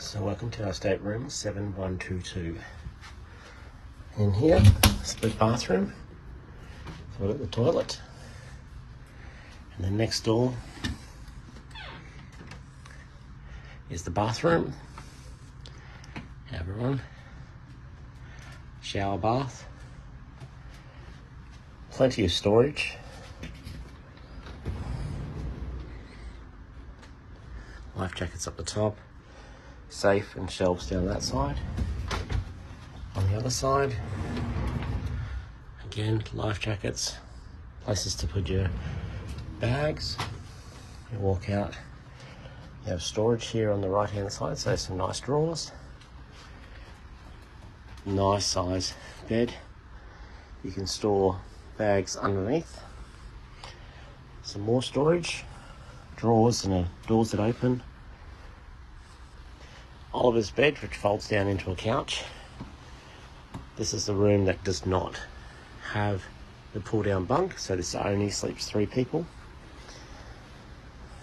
So welcome to our stateroom 7122. In here, split bathroom. So we've got the toilet. And then next door is the bathroom. Everyone. Shower bath. Plenty of storage. Life jackets up the top. Safe and shelves down that side. On the other side, again, life jackets, places to put your bags. You walk out, you have storage here on the right hand side, so some nice drawers. Nice size bed. You can store bags underneath. Some more storage, drawers and doors that open. Oliver's bed, which folds down into a couch. This is the room that does not have the pull-down bunk, so this only sleeps 3 people.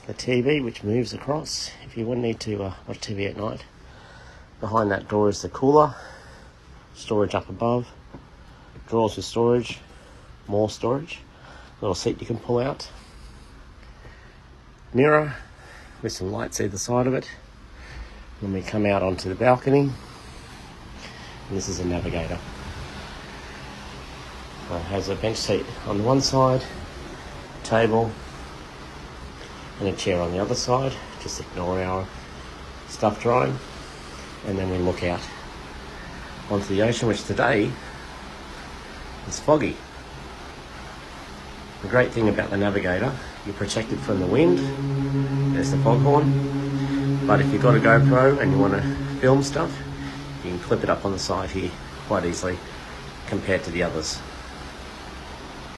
The TV, which moves across if you wouldn't need to watch TV at night. Behind that door is the cooler. Storage up above. Drawers with storage. More storage. Little seat you can pull out. Mirror with some lights either side of it. When we come out onto the balcony, and this is a Navigator. It has a bench seat on the one side, table, and a chair on the other side. Just ignore our stuff drying, and then we look out onto the ocean, which today is foggy. The great thing about the Navigator, you're protected from the wind. There's the foghorn. But if you've got a GoPro and you want to film stuff, you can clip it up on the side here quite easily compared to the others.